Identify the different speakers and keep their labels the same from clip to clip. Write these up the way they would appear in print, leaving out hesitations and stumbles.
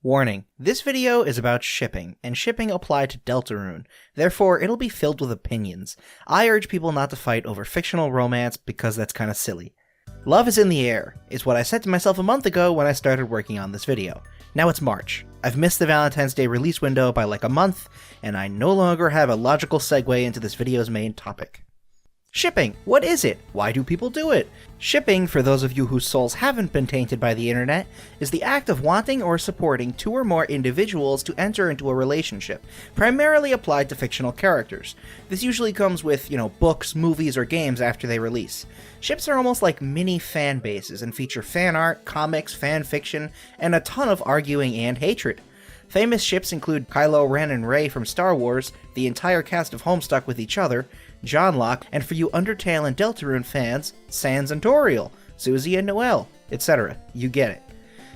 Speaker 1: Warning, this video is about shipping, and shipping applied to Deltarune, therefore it'll be filled with opinions. I urge people not to fight over fictional romance because that's kinda silly. Love is in the air, is what I said to myself a month ago when I started working on this video. Now it's March. I've missed the Valentine's Day release window by like a month, and I no longer have a logical segue into this video's main topic. Shipping. What is it? Why do people do it? Shipping, for those of you whose souls haven't been tainted by the internet, is the act of wanting or supporting two or more individuals to enter into a relationship, primarily applied to fictional characters. This usually comes with, books, movies, or games after they release. Ships are almost like mini fan bases and feature fan art, comics, fan fiction, and a ton of arguing and hatred. Famous ships include Kylo Ren and Rey from Star Wars, the entire cast of Homestuck with each other, John Locke, and for you Undertale and Deltarune fans, Sans and Toriel, Susie and Noelle, etc. You get it.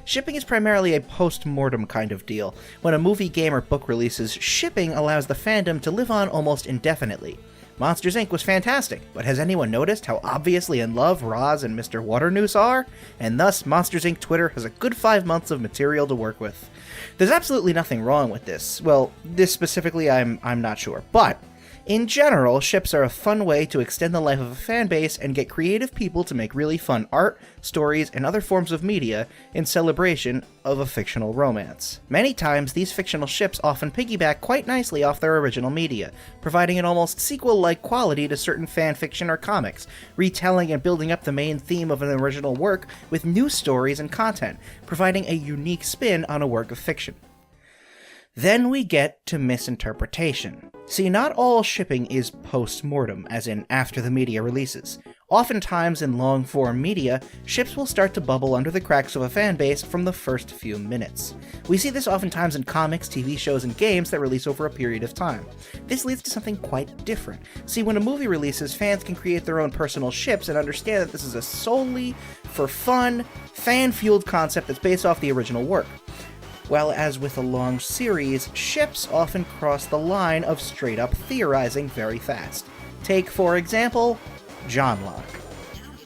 Speaker 1: Shipping is primarily a post-mortem kind of deal. When a movie, game, or book releases, shipping allows the fandom to live on almost indefinitely. Monsters Inc. was fantastic, but has anyone noticed how obviously in love Roz and Mr. Waternoose are? And thus, Monsters Inc. Twitter has a good 5 months of material to work with. There's absolutely nothing wrong with this. Well, this specifically I'm not sure, but in general, ships are a fun way to extend the life of a fanbase and get creative people to make really fun art, stories, and other forms of media in celebration of a fictional romance. Many times, these fictional ships often piggyback quite nicely off their original media, providing an almost sequel-like quality to certain fanfiction or comics, retelling and building up the main theme of an original work with new stories and content, providing a unique spin on a work of fiction. Then we get to misinterpretation. See, not all shipping is post-mortem, as in after the media releases. Oftentimes in long-form media, ships will start to bubble under the cracks of a fanbase from the first few minutes. We see this oftentimes in comics, TV shows, and games that release over a period of time. This leads to something quite different. See, when a movie releases, fans can create their own personal ships and understand that this is a solely for fun, fan-fueled concept that's based off the original work. While as with a long series, ships often cross the line of straight-up theorizing very fast. Take, for example, John Locke.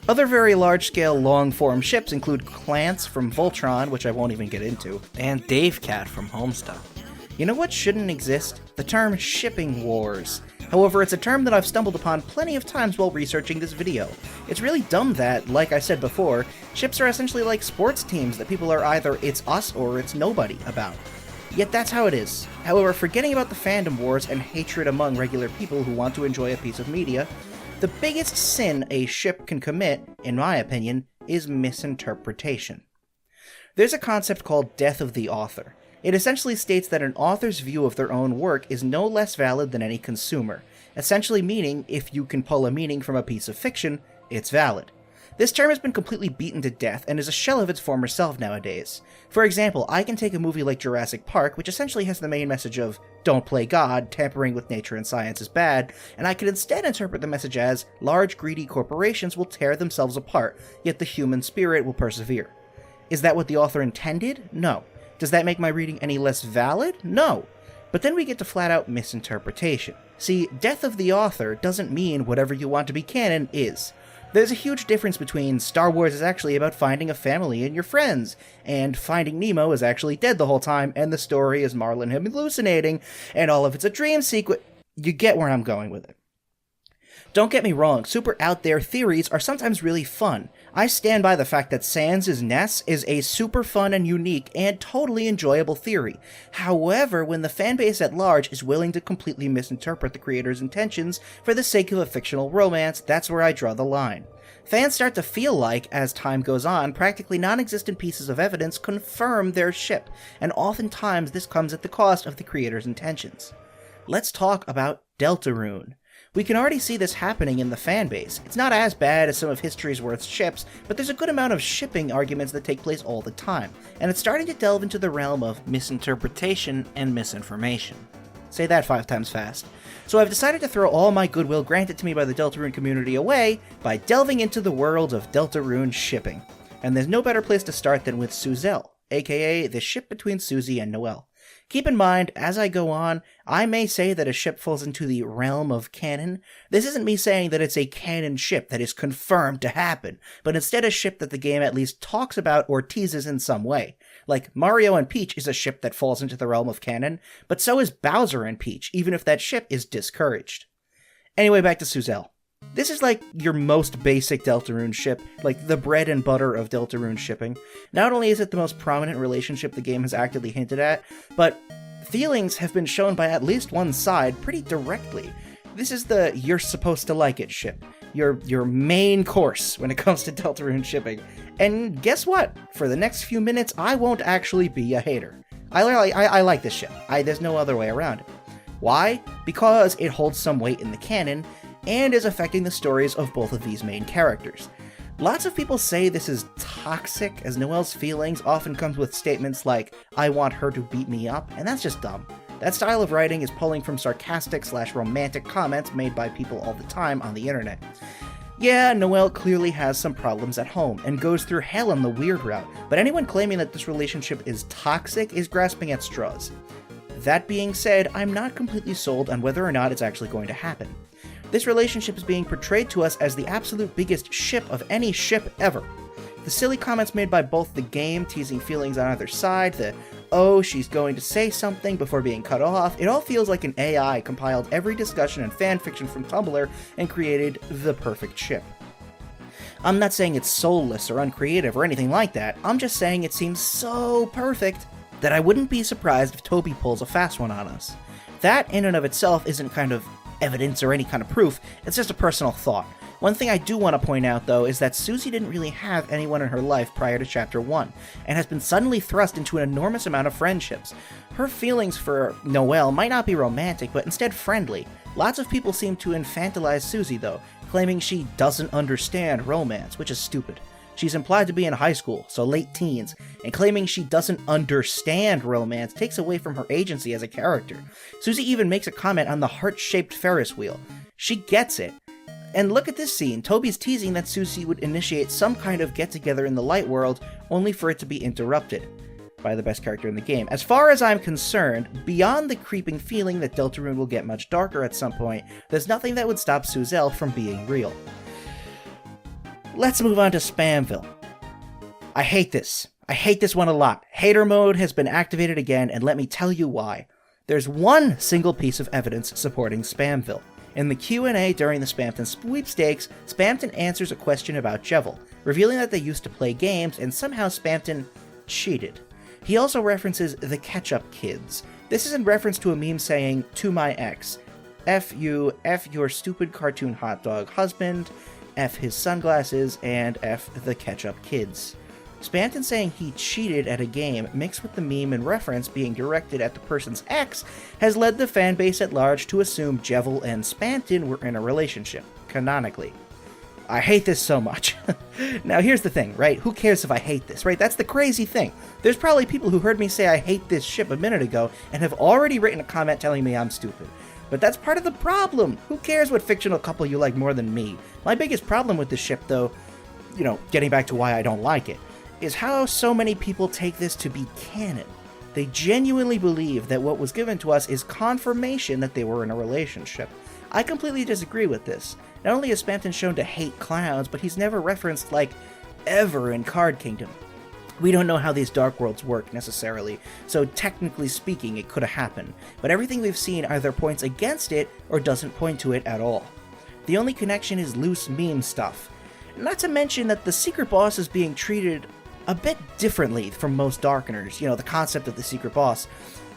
Speaker 1: Other very large-scale long-form ships include Clance from Voltron, which I won't even get into, and Dave Cat from Homestuck. You know what shouldn't exist? The term shipping wars. However, it's a term that I've stumbled upon plenty of times while researching this video. It's really dumb that, like I said before, ships are essentially like sports teams that people are either it's us or it's nobody about. Yet that's how it is. However, forgetting about the fandom wars and hatred among regular people who want to enjoy a piece of media, the biggest sin a ship can commit, in my opinion, is misinterpretation. There's a concept called death of the author. It essentially states that an author's view of their own work is no less valid than any consumer, essentially meaning if you can pull a meaning from a piece of fiction, it's valid. This term has been completely beaten to death and is a shell of its former self nowadays. For example, I can take a movie like Jurassic Park, which essentially has the main message of don't play God, tampering with nature and science is bad, and I could instead interpret the message as large greedy corporations will tear themselves apart, yet the human spirit will persevere. Is that what the author intended? No. Does that make my reading any less valid? No. But then we get to flat-out misinterpretation. See, death of the author doesn't mean whatever you want to be canon is. There's a huge difference between Star Wars is actually about finding a family and your friends, and Finding Nemo is actually dead the whole time, and the story is Marlin hallucinating, and all of it's a dream sequence. You get where I'm going with it. Don't get me wrong, super out-there theories are sometimes really fun. I stand by the fact that Sans' Ness is a super fun and unique and totally enjoyable theory. However, when the fanbase at large is willing to completely misinterpret the creator's intentions for the sake of a fictional romance, that's where I draw the line. Fans start to feel like, as time goes on, practically non-existent pieces of evidence confirm their ship, and oftentimes this comes at the cost of the creator's intentions. Let's talk about Deltarune. We can already see this happening in the fanbase. It's not as bad as some of history's worst ships, but there's a good amount of shipping arguments that take place all the time, and it's starting to delve into the realm of misinterpretation and misinformation. Say that 5 times fast. So I've decided to throw all my goodwill granted to me by the Deltarune community away by delving into the world of Deltarune shipping. And there's no better place to start than with Suzel, aka the ship between Susie and Noelle. Keep in mind, as I go on, I may say that a ship falls into the realm of canon. This isn't me saying that it's a canon ship that is confirmed to happen, but instead a ship that the game at least talks about or teases in some way. Like, Mario and Peach is a ship that falls into the realm of canon, but so is Bowser and Peach, even if that ship is discouraged. Anyway, back to Suzel. This is like your most basic Deltarune ship, like the bread and butter of Deltarune shipping. Not only is it the most prominent relationship the game has actively hinted at, but feelings have been shown by at least one side pretty directly. This is the you're supposed to like it ship, your main course when it comes to Deltarune shipping. And guess what? For the next few minutes, I won't actually be a hater. I like this ship. There's no other way around it. Why? Because it holds some weight in the canon, and is affecting the stories of both of these main characters. Lots of people say this is toxic, as Noelle's feelings often comes with statements like, I want her to beat me up, and that's just dumb. That style of writing is pulling from sarcastic/romantic comments made by people all the time on the internet. Yeah, Noelle clearly has some problems at home, and goes through hell on the weird route, but anyone claiming that this relationship is toxic is grasping at straws. That being said, I'm not completely sold on whether or not it's actually going to happen. This relationship is being portrayed to us as the absolute biggest ship of any ship ever. The silly comments made by both the game, teasing feelings on either side, the oh, she's going to say something before being cut off, it all feels like an AI compiled every discussion and fanfiction from Tumblr and created the perfect ship. I'm not saying it's soulless or uncreative or anything like that, I'm just saying it seems so perfect that I wouldn't be surprised if Toby pulls a fast one on us. That in and of itself isn't kind of evidence or any kind of proof, it's just a personal thought. One thing I do want to point out, though, is that Susie didn't really have anyone in her life prior to Chapter 1, and has been suddenly thrust into an enormous amount of friendships. Her feelings for Noelle might not be romantic, but instead friendly. Lots of people seem to infantilize Susie, though, claiming she doesn't understand romance, which is stupid. She's implied to be in high school, so late teens, and claiming she doesn't understand romance takes away from her agency as a character. Susie even makes a comment on the heart-shaped Ferris wheel. She gets it. And look at this scene, Toby's teasing that Susie would initiate some kind of get-together in the light world, only for it to be interrupted by the best character in the game. As far as I'm concerned, beyond the creeping feeling that Deltarune will get much darker at some point, there's nothing that would stop Suzel from being real. Let's move on to Spamville. I hate this. I hate this one a lot. Hater mode has been activated again, and let me tell you why. There's one single piece of evidence supporting Spamville. In the Q&A during the Spamton sweepstakes, Spamton answers a question about Jevil, revealing that they used to play games and somehow Spamton cheated. He also references the Ketchup Kids. This is in reference to a meme saying, to my ex, F you, F your stupid cartoon hot dog husband, F his sunglasses, and F the Ketchup Kids. Spamton saying he cheated at a game mixed with the meme and reference being directed at the person's ex has led the fanbase at large to assume Jevil and Spamton were in a relationship, canonically. I hate this so much. Now here's the thing, right? Who cares if I hate this, right? That's the crazy thing. There's probably people who heard me say I hate this ship a minute ago and have already written a comment telling me I'm stupid. But that's part of the problem. Who cares what fictional couple you like more than me? My biggest problem with this ship, though, getting back to why I don't like it, is how so many people take this to be canon. They genuinely believe that what was given to us is confirmation that they were in a relationship. I completely disagree with this. Not only is Spamton shown to hate clowns, but he's never referenced, ever in Card Kingdom. We don't know how these Dark Worlds work, necessarily, so technically speaking, it could have happened, but everything we've seen either points against it or doesn't point to it at all. The only connection is loose meme stuff. Not to mention that the secret boss is being treated a bit differently from most Darkeners, the concept of the secret boss.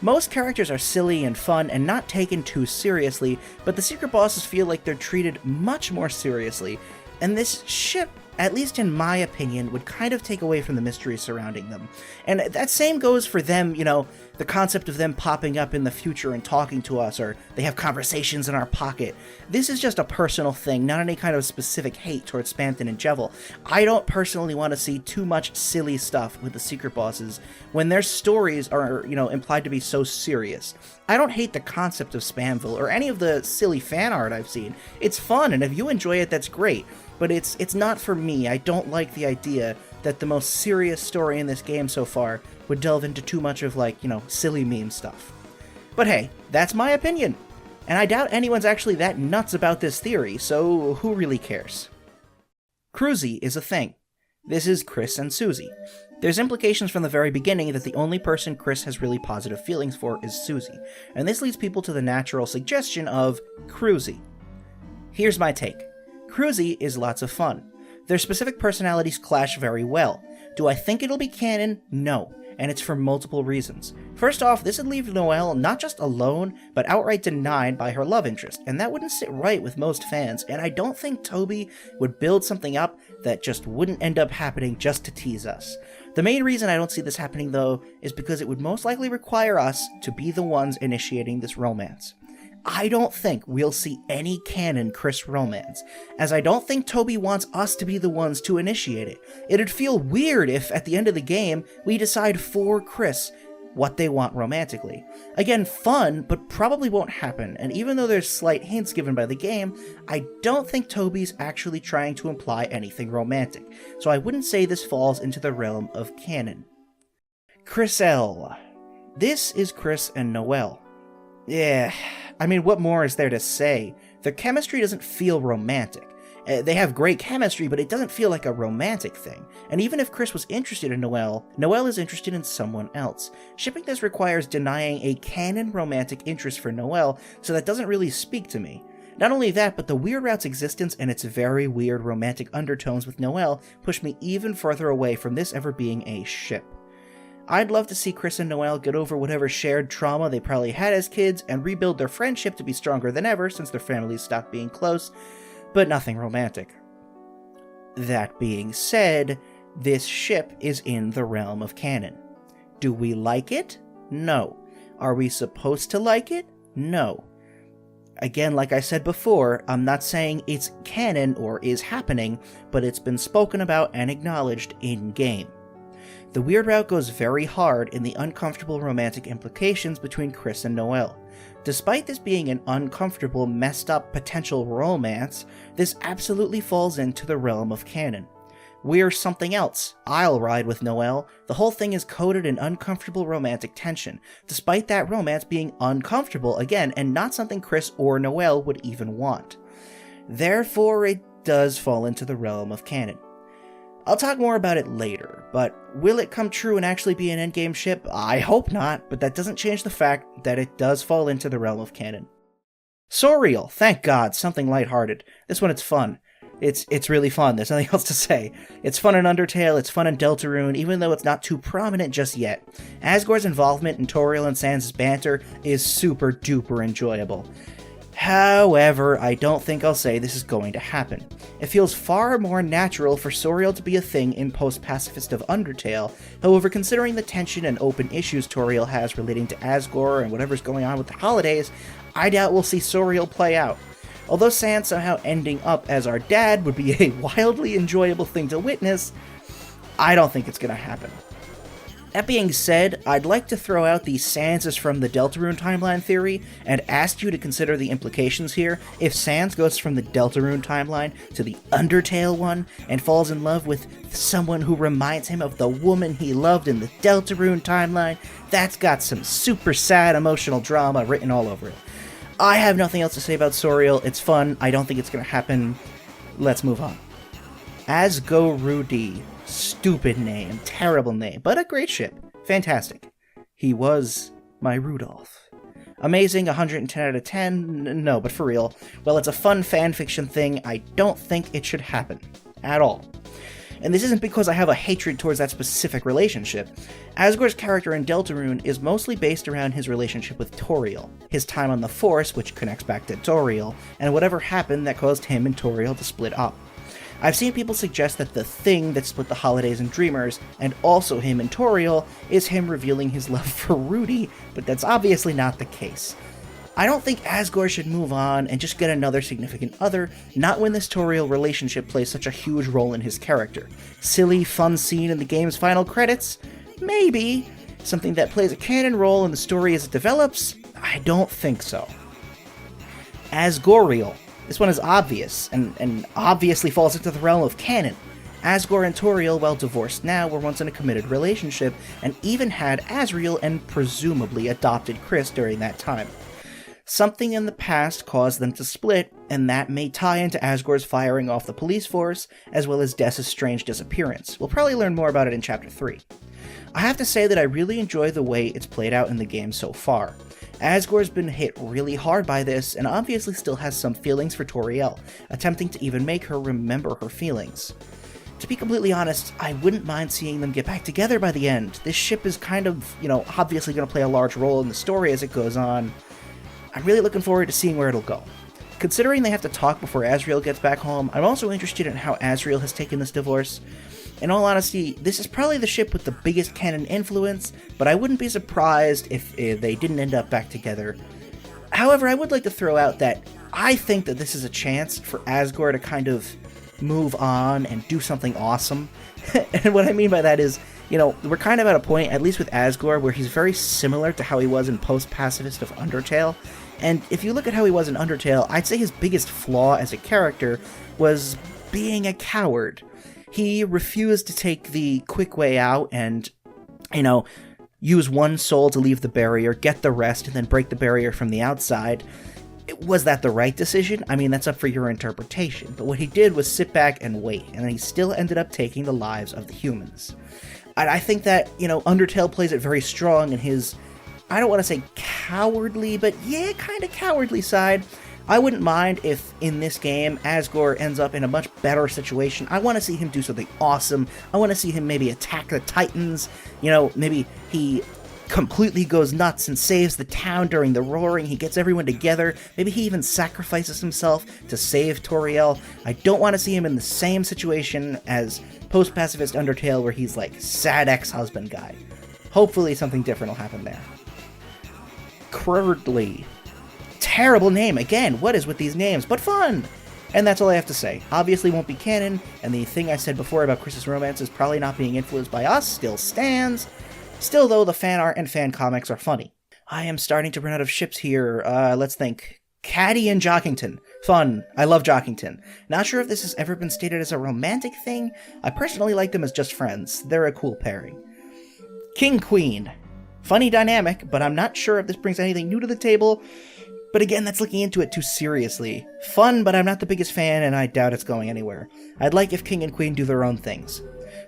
Speaker 1: Most characters are silly and fun and not taken too seriously, but the secret bosses feel like they're treated much more seriously, and this ship, at least in my opinion, would kind of take away from the mystery surrounding them. And that same goes for them, the concept of them popping up in the future and talking to us, or they have conversations in our pocket. This is just a personal thing, not any kind of specific hate towards Spamton and Jevil. I don't personally want to see too much silly stuff with the secret bosses when their stories are, implied to be so serious. I don't hate the concept of Spamville or any of the silly fan art I've seen. It's fun, and if you enjoy it, that's great. But it's not for me. I don't like the idea that the most serious story in this game so far would delve into too much of, like, silly meme stuff. But hey, that's my opinion, and I doubt anyone's actually that nuts about this theory, so who really cares? Cruzy is a thing. This is Kris and Susie. There's implications from the very beginning that the only person Kris has really positive feelings for is Susie, and this leads people to the natural suggestion of Cruzy. Here's my take. Cruzy is lots of fun. Their specific personalities clash very well. Do I think it'll be canon? No, and it's for multiple reasons. First off, this would leave Noelle not just alone, but outright denied by her love interest, and that wouldn't sit right with most fans, and I don't think Toby would build something up that just wouldn't end up happening just to tease us. The main reason I don't see this happening, though, is because it would most likely require us to be the ones initiating this romance. I don't think we'll see any canon Kris romance, as I don't think Toby wants us to be the ones to initiate it. It'd feel weird if, at the end of the game, we decide for Kris what they want romantically. Again, fun, but probably won't happen, and even though there's slight hints given by the game, I don't think Toby's actually trying to imply anything romantic, so I wouldn't say this falls into the realm of canon. Kriselle. This is Kris and Noelle. Yeah, I mean, what more is there to say? Their chemistry doesn't feel romantic. They have great chemistry, but it doesn't feel like a romantic thing. And even if Kris was interested in Noelle, Noelle is interested in someone else. Shipping this requires denying a canon romantic interest for Noelle, so that doesn't really speak to me. Not only that, but the Weird Route's existence and its very weird romantic undertones with Noelle push me even further away from this ever being a ship. I'd love to see Kris and Noelle get over whatever shared trauma they probably had as kids and rebuild their friendship to be stronger than ever since their families stopped being close, but nothing romantic. That being said, this ship is in the realm of canon. Do we like it? No. Are we supposed to like it? No. Again, like I said before, I'm not saying it's canon or is happening, but it's been spoken about and acknowledged in-game. The Weird Route goes very hard in the uncomfortable romantic implications between Kris and Noelle. Despite this being an uncomfortable, messed up potential romance, this absolutely falls into the realm of canon. We're something else. I'll ride with Noelle. The whole thing is coded in uncomfortable romantic tension, despite that romance being uncomfortable again and not something Kris or Noelle would even want. Therefore, it does fall into the realm of canon. I'll talk more about it later, but will it come true and actually be an endgame ship? I hope not, but that doesn't change the fact that it does fall into the realm of canon. Asriel, thank God, something lighthearted. This one, it's fun. It's really fun, there's nothing else to say. It's fun in Undertale, it's fun in Deltarune, even though it's not too prominent just yet. Asgore's involvement in Toriel and Sans' banter is super duper enjoyable. However, I don't think I'll say this is going to happen. It feels far more natural for Asriel to be a thing in post-pacifist of Undertale, however, considering the tension and open issues Toriel has relating to Asgore and whatever's going on with the holidays, I doubt we'll see Asriel play out. Although Sans somehow ending up as our dad would be a wildly enjoyable thing to witness, I don't think it's going to happen. That being said, I'd like to throw out the Sans is from the Deltarune timeline theory and ask you to consider the implications here. If Sans goes from the Deltarune timeline to the Undertale one and falls in love with someone who reminds him of the woman he loved in the Deltarune timeline, that's got some super sad emotional drama written all over it. I have nothing else to say about Asriel. It's fun. I don't think it's going to happen. Let's move on. Asgore. Stupid name, terrible name, but a great ship. Fantastic. He was my Rudolph. Amazing, 110 out of 10? No, but for real. Well, it's a fun fanfiction thing. I don't think it should happen. At all. And this isn't because I have a hatred towards that specific relationship. Asgore's character in Deltarune is mostly based around his relationship with Toriel, his time on the Force, which connects back to Toriel, and whatever happened that caused him and Toriel to split up. I've seen people suggest that the thing that split the Holidays and Dreamers, and also him and Toriel, is him revealing his love for Rudy, but that's obviously not the case. I don't think Asgore should move on and just get another significant other, not when this Toriel relationship plays such a huge role in his character. Silly, fun scene in the game's final credits? Maybe. Something that plays a canon role in the story as it develops? I don't think so. Asriel. This one is obvious, and obviously falls into the realm of canon. Asgore and Toriel, while divorced now, were once in a committed relationship, and even had Asriel and presumably adopted Kris during that time. Something in the past caused them to split, and that may tie into Asgore's firing off the police force, as well as Des' strange disappearance. We'll probably learn more about it in Chapter 3. I have to say that I really enjoy the way it's played out in the game so far. Asgore's been hit really hard by this, and obviously still has some feelings for Toriel, attempting to even make her remember her feelings. To be completely honest, I wouldn't mind seeing them get back together by the end. This ship is kind of, obviously going to play a large role in the story as it goes on. I'm really looking forward to seeing where it'll go. Considering they have to talk before Asriel gets back home, I'm also interested in how Asriel has taken this divorce. In all honesty, this is probably the ship with the biggest canon influence, but I wouldn't be surprised if they didn't end up back together. However, I would like to throw out that I think that this is a chance for Asgore to kind of move on and do something awesome. And what I mean by that is, we're kind of at a point, at least with Asgore, where he's very similar to how he was in post-pacifist of Undertale. And if you look at how he was in Undertale, I'd say his biggest flaw as a character was being a coward. He refused to take the quick way out and, use one soul to leave the barrier, get the rest, and then break the barrier from the outside. Was that the right decision? I mean, that's up for your interpretation. But what he did was sit back and wait, and he still ended up taking the lives of the humans. And I think that, Undertale plays it very strong in his, I don't want to say cowardly, but yeah, kind of cowardly side. I wouldn't mind if, in this game, Asgore ends up in a much better situation. I want to see him do something awesome. I want to see him maybe attack the Titans. Maybe he completely goes nuts and saves the town during the roaring. He gets everyone together. Maybe he even sacrifices himself to save Toriel. I don't want to see him in the same situation as post-pacifist Undertale, where he's like sad ex-husband guy. Hopefully something different will happen there. Crurdly. Terrible name. Again, what is with these names? But fun! And that's all I have to say. Obviously won't be canon, and the thing I said before about Kris's romance is probably not being influenced by us still stands. Still, though, the fan art and fan comics are funny. I am starting to run out of ships here. Let's think. Caddy and Jockington. Fun. I love Jockington. Not sure if this has ever been stated as a romantic thing. I personally like them as just friends. They're a cool pairing. King Queen. Funny dynamic, but I'm not sure if this brings anything new to the table. But again, that's looking into it too seriously. Fun, but I'm not the biggest fan, and I doubt it's going anywhere. I'd like if King and Queen do their own things.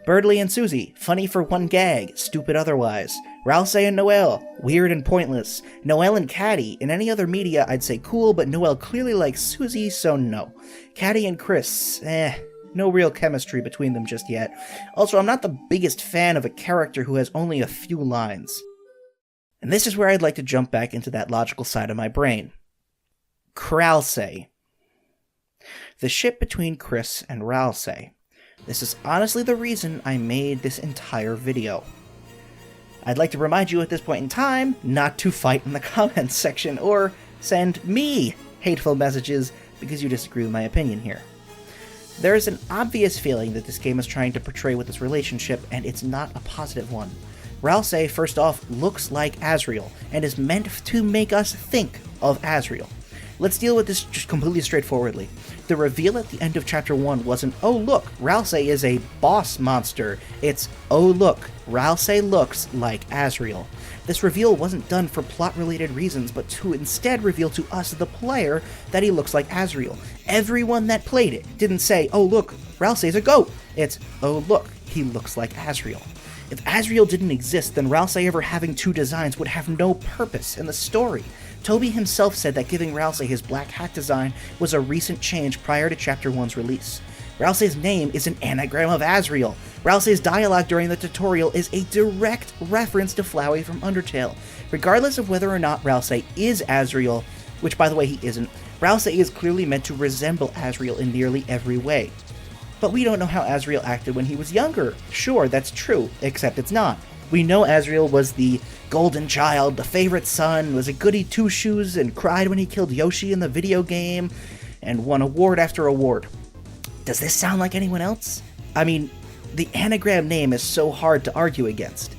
Speaker 1: Birdly and Susie, funny for one gag, stupid otherwise. Ralsei and Noelle, weird and pointless. Noelle and Caddy, in any other media I'd say cool, but Noelle clearly likes Susie, so no. Caddy and Kris, no real chemistry between them just yet. Also, I'm not the biggest fan of a character who has only a few lines. And this is where I'd like to jump back into that logical side of my brain. Ralsei. The ship between Kris and Ralsei. This is honestly the reason I made this entire video. I'd like to remind you at this point in time not to fight in the comments section or send me hateful messages because you disagree with my opinion here. There is an obvious feeling that this game is trying to portray with this relationship, and it's not a positive one. Ralsei, first off, looks like Asriel, and is meant to make us think of Asriel. Let's deal with this just completely straightforwardly. The reveal at the end of Chapter 1 wasn't, oh look, Ralsei is a boss monster. It's, oh look, Ralsei looks like Asriel. This reveal wasn't done for plot-related reasons, but to instead reveal to us, the player, that he looks like Asriel. Everyone that played it didn't say, oh look, Ralsei's a goat. It's, oh look, he looks like Asriel. If Asriel didn't exist, then Ralsei ever having two designs would have no purpose in the story. Toby himself said that giving Ralsei his black hat design was a recent change prior to Chapter 1's release. Ralsei's name is an anagram of Asriel. Ralsei's dialogue during the tutorial is a direct reference to Flowey from Undertale. Regardless of whether or not Ralsei is Asriel, which by the way he isn't, Ralsei is clearly meant to resemble Asriel in nearly every way. But we don't know how Asriel acted when he was younger. Sure, that's true, except it's not. We know Asriel was the golden child, the favorite son, was a goody two-shoes, and cried when he killed Yoshi in the video game, and won award after award. Does this sound like anyone else? I mean, the anagram name is so hard to argue against.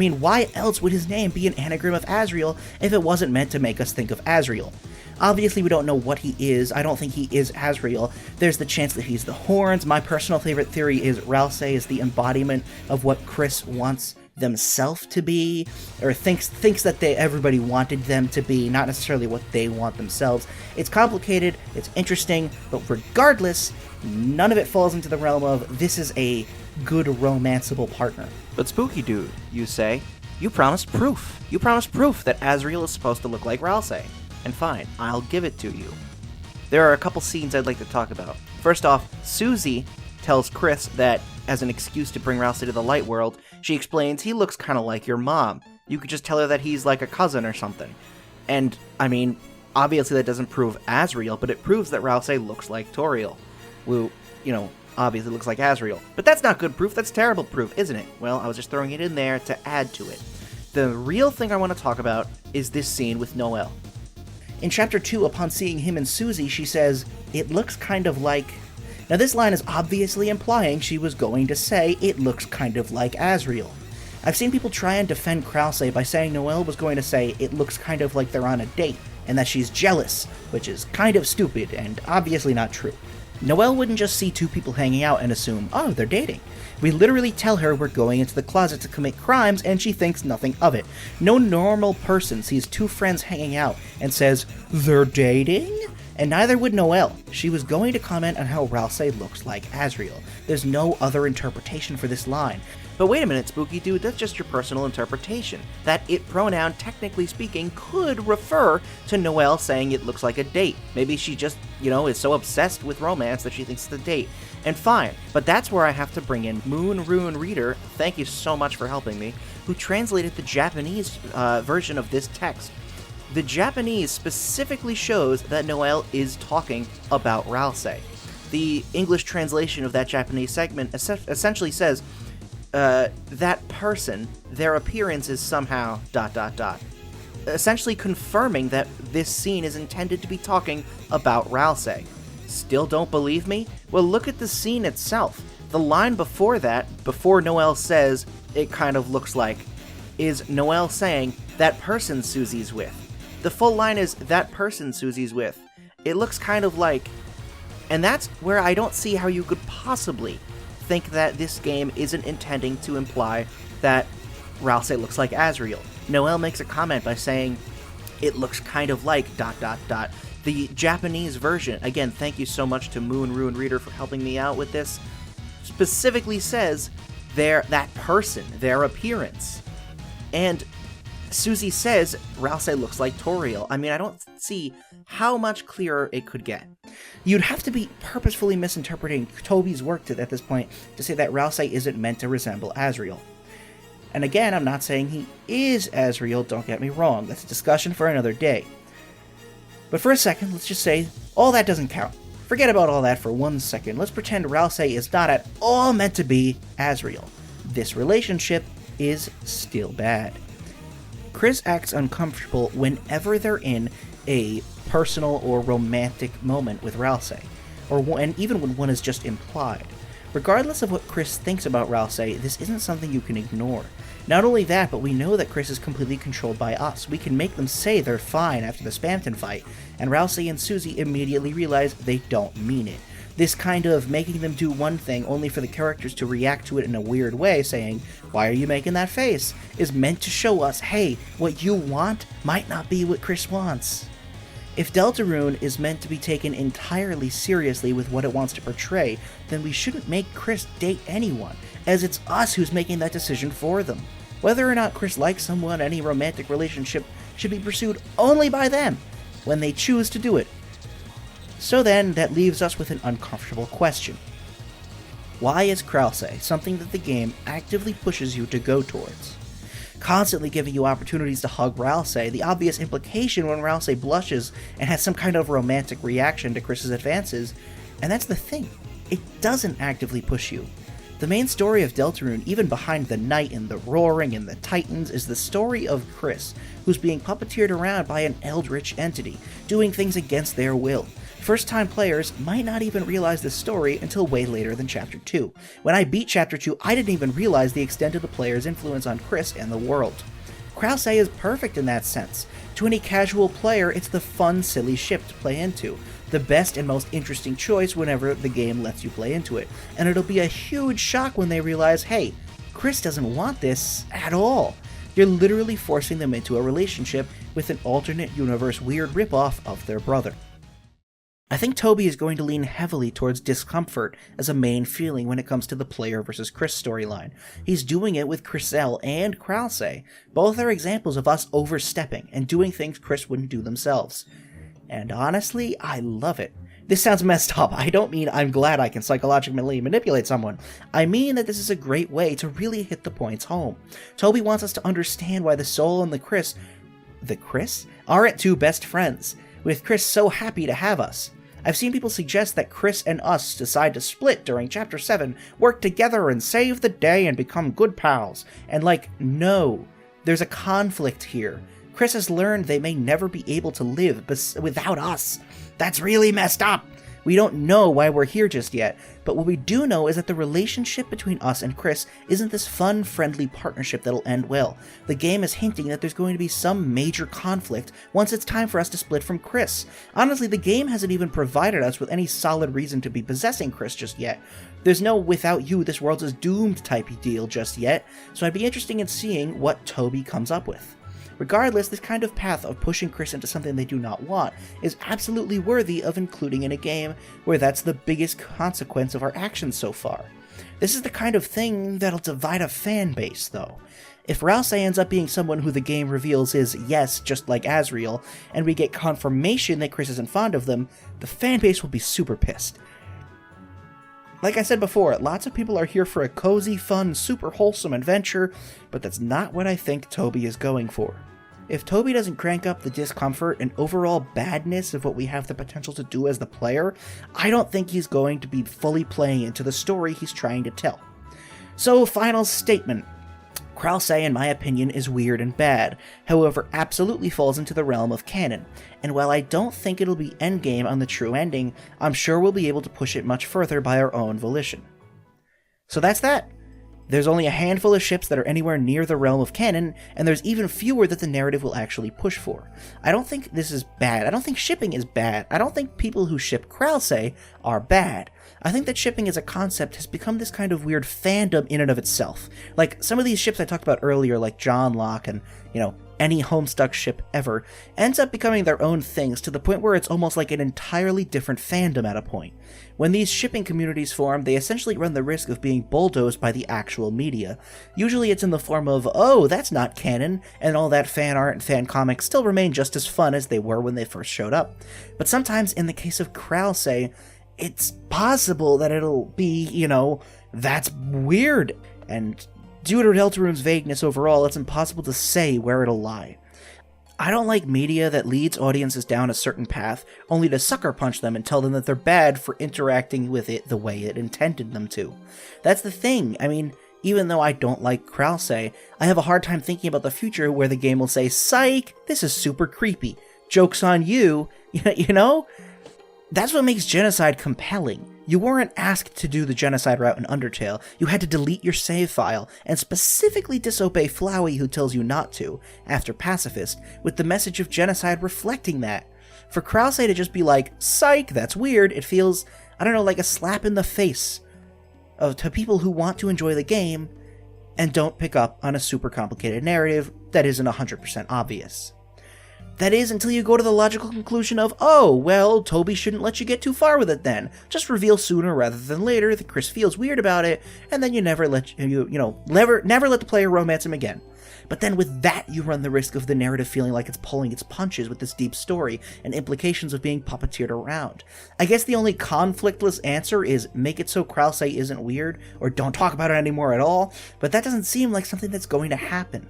Speaker 1: mean, why else would his name be an anagram of Asriel if it wasn't meant to make us think of Asriel? Obviously, we don't know what he is. I don't think he is Asriel. There's the chance that he's the horns. My personal favorite theory is Ralsei is the embodiment of what Kris wants themselves to be, or thinks that everybody wanted them to be, not necessarily what they want themselves. It's complicated, it's interesting, but regardless, none of it falls into the realm of this is a good romanceable partner.
Speaker 2: But Spookydood, you say, you promised proof. You promised proof that Asriel is supposed to look like Ralsei. And fine, I'll give it to you. There are a couple scenes I'd like to talk about. First off, Susie tells Kris that, as an excuse to bring Ralsei to the light world, she explains he looks kind of like your mom. You could just tell her that he's like a cousin or something. And, I mean, obviously that doesn't prove Asriel, but it proves that Ralsei looks like Toriel, who, obviously looks like Asriel. But that's not good proof, that's terrible proof, isn't it? Well, I was just throwing it in there to add to it. The real thing I want to talk about is this scene with Noelle.
Speaker 1: In Chapter 2, upon seeing him and Susie, she says, "It looks kind of like..." Now this line is obviously implying she was going to say, "It looks kind of like Asriel." I've seen people try and defend Ralsei by saying Noelle was going to say, "It looks kind of like they're on a date," and that she's jealous, which is kind of stupid and obviously not true. Noelle wouldn't just see two people hanging out and assume, oh, they're dating. We literally tell her we're going into the closet to commit crimes, and she thinks nothing of it. No normal person sees two friends hanging out and says, they're dating? And neither would Noelle. She was going to comment on how Ralsei looks like Asriel. There's no other interpretation for this line.
Speaker 2: But wait a minute, Spookydood, that's just your personal interpretation. That it pronoun, technically speaking, could refer to Noelle saying it looks like a date. Maybe she just, is so obsessed with romance that she thinks it's a date. And fine, but that's where I have to bring in Moon Rune Reader, thank you so much for helping me, who translated the Japanese version of this text. The Japanese specifically shows that Noelle is talking about Ralsei. The English translation of that Japanese segment essentially says, that person, their appearance is somehow ... essentially confirming that this scene is intended to be talking about Ralsei. Still don't believe me? Well, look at the scene itself. The line before that, before Noelle says, it kind of looks like, is Noelle saying, that person Susie's with. The full line is, that person Susie's with. It looks kind of like... And that's where I don't see how you could possibly think that this game isn't intending to imply that Ralsei looks like Asriel. Noelle makes a comment by saying, it looks kind of like ... The Japanese version, again, thank you so much to Moon Rune Reader for helping me out with this, specifically says that person, their appearance. And Susie says Ralsei looks like Toriel. I mean, I don't see how much clearer it could get.
Speaker 1: You'd have to be purposefully misinterpreting Toby's work at this point to say that Ralsei isn't meant to resemble Asriel. And again, I'm not saying he is Asriel, don't get me wrong, that's a discussion for another day. But for a second, let's just say, all that doesn't count. Forget about all that for 1 second. Let's pretend Ralsei is not at all meant to be Asriel. This relationship is still bad. Kris acts uncomfortable whenever they're in a personal or romantic moment with Ralsei, and even when one is just implied. Regardless of what Kris thinks about Ralsei, this isn't something you can ignore. Not only that, but we know that Kris is completely controlled by us. We can make them say they're fine after the Spamton fight, and Ralsei and Susie immediately realize they don't mean it. This kind of making them do one thing only for the characters to react to it in a weird way, saying, why are you making that face, is meant to show us, hey, what you want might not be what Kris wants. If Deltarune is meant to be taken entirely seriously with what it wants to portray, then we shouldn't make Kris date anyone, as it's us who's making that decision for them. Whether or not Kris likes someone, any romantic relationship should be pursued only by them, when they choose to do it. So then, that leaves us with an uncomfortable question. Why is Ralsei something that the game actively pushes you to go towards? Constantly giving you opportunities to hug Ralsei, the obvious implication when Ralsei blushes and has some kind of romantic reaction to Kris's advances, and that's the thing, it doesn't actively push you. The main story of Deltarune, even behind the night and the roaring and the titans, is the story of Kris, who's being puppeteered around by an eldritch entity, doing things against their will. First-time players might not even realize this story until way later than Chapter 2. When I beat Chapter 2, I didn't even realize the extent of the player's influence on Kris and the world. Ralsei is perfect in that sense. To any casual player, it's the fun, silly ship to play into. The best and most interesting choice whenever the game lets you play into it. And it'll be a huge shock when they realize, hey, Kris doesn't want this at all. You're literally forcing them into a relationship with an alternate universe weird ripoff of their brother. I think Toby is going to lean heavily towards discomfort as a main feeling when it comes to the player versus Kris storyline. He's doing it with Kriselle and Ralsei. Both are examples of us overstepping and doing things Kris wouldn't do themselves. And honestly, I love it. This sounds messed up. I don't mean I'm glad I can psychologically manipulate someone. I mean that this is a great way to really hit the points home. Toby wants us to understand why the Soul and the Kris aren't two best friends, with Kris so happy to have us. I've seen people suggest that Kris and us decide to split during Chapter 7, work together and save the day and become good pals. And no, there's a conflict here. Kris has learned they may never be able to live without us. That's really messed up. We don't know why we're here just yet, but what we do know is that the relationship between us and Kris isn't this fun, friendly partnership that'll end well. The game is hinting that there's going to be some major conflict once it's time for us to split from Kris. Honestly, the game hasn't even provided us with any solid reason to be possessing Kris just yet. There's no without you this world is doomed type deal just yet, so I'd be interested in seeing what Toby comes up with. Regardless, this kind of path of pushing Kris into something they do not want is absolutely worthy of including in a game where that's the biggest consequence of our actions so far. This is the kind of thing that'll divide a fan base, though. If Ralsei ends up being someone who the game reveals is, yes, just like Asriel, and we get confirmation that Kris isn't fond of them, the fan base will be super pissed. Like I said before, lots of people are here for a cozy, fun, super wholesome adventure, but that's not what I think Toby is going for. If Toby doesn't crank up the discomfort and overall badness of what we have the potential to do as the player, I don't think he's going to be fully playing into the story he's trying to tell. So, final statement. Ralsei, in my opinion, is weird and bad, however absolutely falls into the realm of canon, and while I don't think it'll be endgame on the true ending, I'm sure we'll be able to push it much further by our own volition. So that's that. There's only a handful of ships that are anywhere near the realm of canon, and there's even fewer that the narrative will actually push for. I don't think this is bad. I don't think shipping is bad. I don't think people who ship Ralsei are bad. I think that shipping as a concept has become this kind of weird fandom in and of itself. Like, some of these ships I talked about earlier, like John Locke and, any Homestuck ship ever, ends up becoming their own things to the point where it's almost like an entirely different fandom at a point. When these shipping communities form, they essentially run the risk of being bulldozed by the actual media. Usually it's in the form of, oh, that's not canon, and all that fan art and fan comics still remain just as fun as they were when they first showed up. But sometimes, in the case of Ralsei, it's possible that it'll be, that's weird, and due to Deltarune's vagueness overall, it's impossible to say where it'll lie. I don't like media that leads audiences down a certain path, only to sucker punch them and tell them that they're bad for interacting with it the way it intended them to. That's the thing. I mean, even though I don't like Ralsei, I have a hard time thinking about the future where the game will say, psych, this is super creepy. Joke's on you. That's what makes genocide compelling. You weren't asked to do the genocide route in Undertale. You had to delete your save file, and specifically disobey Flowey who tells you not to, after Pacifist, with the message of genocide reflecting that. For Ralsei to just be like, psych, that's weird, it feels, like a slap in the face to people who want to enjoy the game and don't pick up on a super complicated narrative that isn't 100% obvious. That is, until you go to the logical conclusion of, oh, well, Toby shouldn't let you get too far with it then. Just reveal sooner rather than later that Kris feels weird about it, and then you never let the player romance him again. But then with that, you run the risk of the narrative feeling like it's pulling its punches with this deep story and implications of being puppeteered around. I guess the only conflictless answer is make it so Ralsei isn't weird, or don't talk about it anymore at all, but that doesn't seem like something that's going to happen.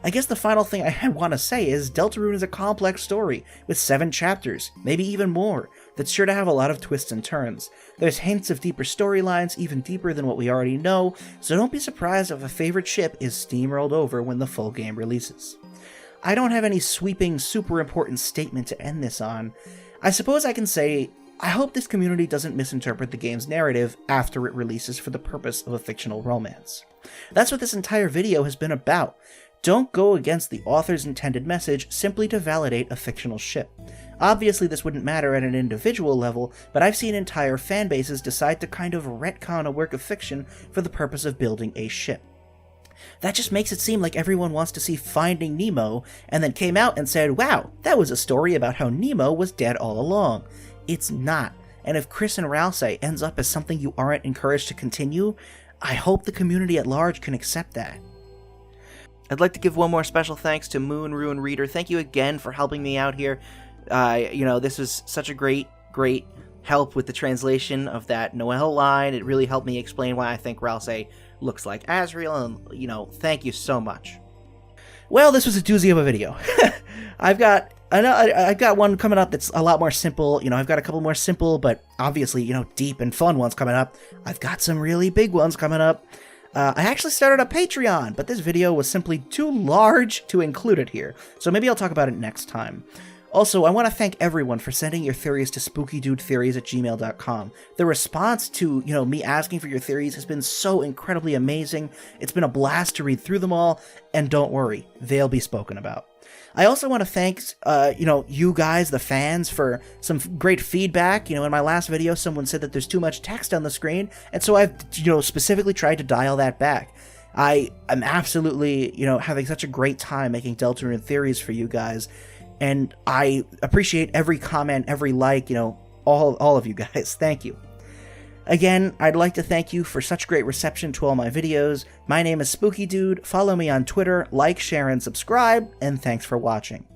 Speaker 1: I guess the final thing I want to say is Deltarune is a complex story, with 7 chapters, maybe even more, that's sure to have a lot of twists and turns. There's hints of deeper storylines, even deeper than what we already know, so don't be surprised if a favorite ship is steamrolled over when the full game releases. I don't have any sweeping, super important statement to end this on. I suppose I can say I hope this community doesn't misinterpret the game's narrative after it releases for the purpose of a fictional romance. That's what this entire video has been about. Don't go against the author's intended message simply to validate a fictional ship. Obviously this wouldn't matter at an individual level, but I've seen entire fanbases decide to kind of retcon a work of fiction for the purpose of building a ship. That just makes it seem like everyone wants to see Finding Nemo, and then came out and said, wow, that was a story about how Nemo was dead all along. It's not, and if Kris and Ralsei ends up as something you aren't encouraged to continue, I hope the community at large can accept that.
Speaker 2: I'd like to give one more special thanks to Moon Ruin Reader. Thank you again for helping me out here. This was such a great help with the translation of that Noelle line. It really helped me explain why I think Ralsei looks like Asriel, and, thank you so much.
Speaker 1: Well, this was a doozy of a video. I've got one coming up that's a lot more simple. I've got a couple more simple, but obviously, deep and fun ones coming up. I've got some really big ones coming up. I actually started a Patreon, but this video was simply too large to include it here, so maybe I'll talk about it next time. Also, I want to thank everyone for sending your theories to spookydoodtheories@gmail.com. The response to, me asking for your theories has been so incredibly amazing. It's been a blast to read through them all, and don't worry, they'll be spoken about. I also want to thank, you guys, the fans, for some great feedback. In my last video, someone said that there's too much text on the screen, and so I've, specifically tried to dial that back. I am absolutely, having such a great time making Deltarune theories for you guys, and I appreciate every comment, every like, all of you guys. Thank you. Again, I'd like to thank you for such great reception to all my videos. My name is Spookydood. Follow me on Twitter, like, share, and subscribe, and thanks for watching.